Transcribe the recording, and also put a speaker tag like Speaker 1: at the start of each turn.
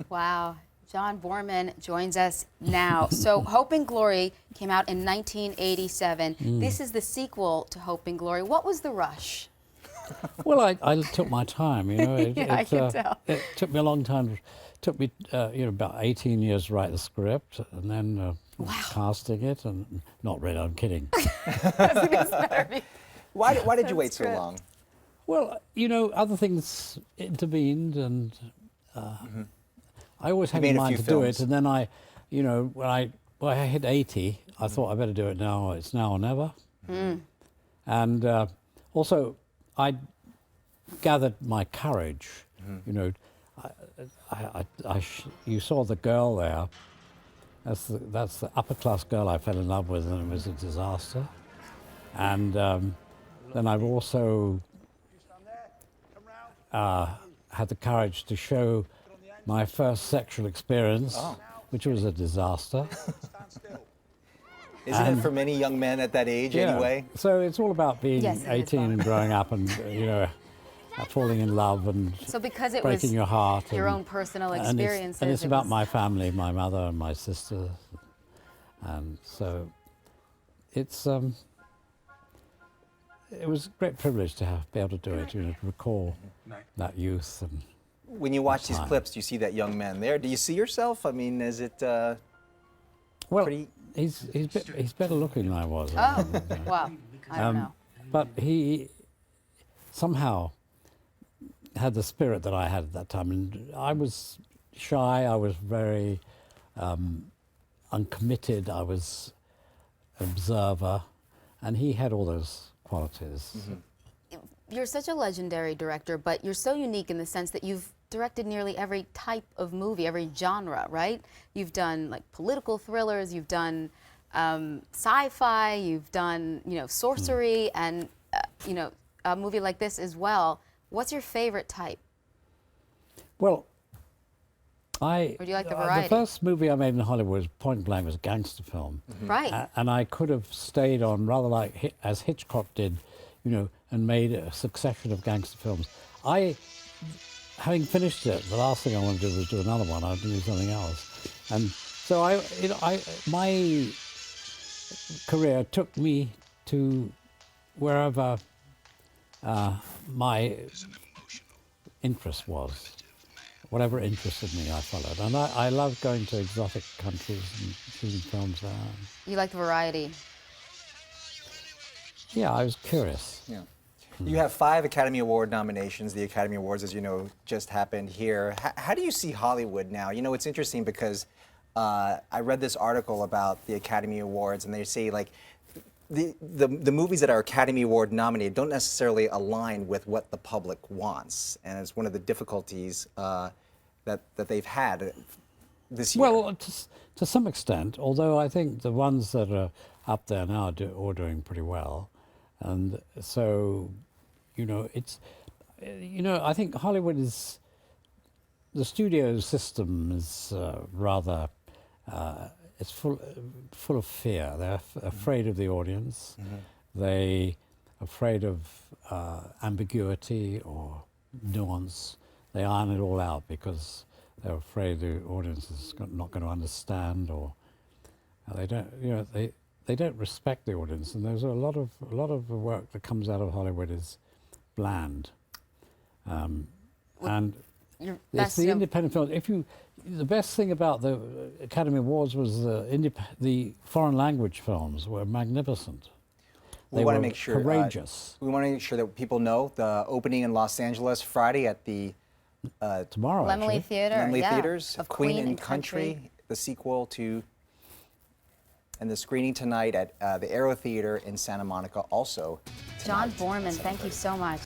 Speaker 1: Wow. John Boorman joins us now. So Hope and Glory came out in 1987. This is the sequel to Hope and Glory. What was the rush?
Speaker 2: Well, I took my time, you know.
Speaker 1: I can tell.
Speaker 2: It took me a long time. It took me, about 18 years to write the script, and then casting it, and not really, I'm kidding.
Speaker 3: Why did you wait so long?
Speaker 2: Well, other things intervened, and I always had in mind to do it, and then when I hit 80, I thought I better do it now. It's now or never. And also, I gathered my courage. You saw the girl there. That's the upper class girl I fell in love with, and it was a disaster. And then I've also had the courage to show my first sexual experience, which was a disaster.
Speaker 3: Isn't it for many young men at that age anyway?
Speaker 2: So it's all about being 18 and growing up and, falling in love and
Speaker 1: so because it
Speaker 2: breaking
Speaker 1: was
Speaker 2: your heart.
Speaker 1: Your own personal experiences.
Speaker 2: And it's about my family, my mother and my sister. And so it's, it was a great privilege to be able to do it, to recall that youth. And
Speaker 3: when you watch these clips, do you see that young man there? Do you see yourself? I mean, is it
Speaker 2: well,
Speaker 3: pretty...
Speaker 2: he's better looking than I was.
Speaker 1: Oh, well, I don't know.
Speaker 2: But he somehow had the spirit that I had at that time. And I was shy, I was very uncommitted, I was an observer, and he had all those qualities.
Speaker 1: You're such a legendary director, but you're so unique in the sense that you've directed nearly every type of movie, every genre, right? You've done like political thrillers, you've done sci-fi, you've done, sorcery, and, a movie like this as well. What's your favorite type?
Speaker 2: Well,
Speaker 1: or do you like the variety?
Speaker 2: The first movie I made in Hollywood, point blank, was a gangster film.
Speaker 1: Right.
Speaker 2: And I could have stayed on rather like as Hitchcock did, and made a succession of gangster films. Having finished it, the last thing I wanted to do was do another one. I'd do something else. And so my career took me to wherever my interest was. Whatever interested me, I followed. And I love going to exotic countries and shooting films there.
Speaker 1: You like the variety?
Speaker 2: Yeah, I was curious.
Speaker 3: Yeah. You have 5 Academy Award nominations. The Academy Awards, as you know, just happened here. How do you see Hollywood now? It's interesting because I read this article about the Academy Awards, and they say, like, the movies that are Academy Award nominated don't necessarily align with what the public wants, and it's one of the difficulties that they've had this year.
Speaker 2: Well, to some extent, although I think the ones that are up there now are doing pretty well, and so, it's, I think Hollywood is, the studio system is rather. It's full of fear. They're afraid of the audience. They're afraid of ambiguity or nuance. They iron it all out because they're afraid the audience is not going to understand, or they don't. They don't respect the audience. And there's a lot of the work that comes out of Hollywood is bland, and it's the independent film. The best thing about the Academy Awards was the foreign language films were magnificent. They were courageous.
Speaker 3: We want to make sure that people know the opening in Los Angeles Friday at the
Speaker 2: tomorrow
Speaker 1: Laemmle Theater,
Speaker 3: Laemmle Theaters of Queen and Country, the sequel to, and the screening tonight at the Aero Theater in Santa Monica also tonight.
Speaker 1: John Boorman, thank you so much.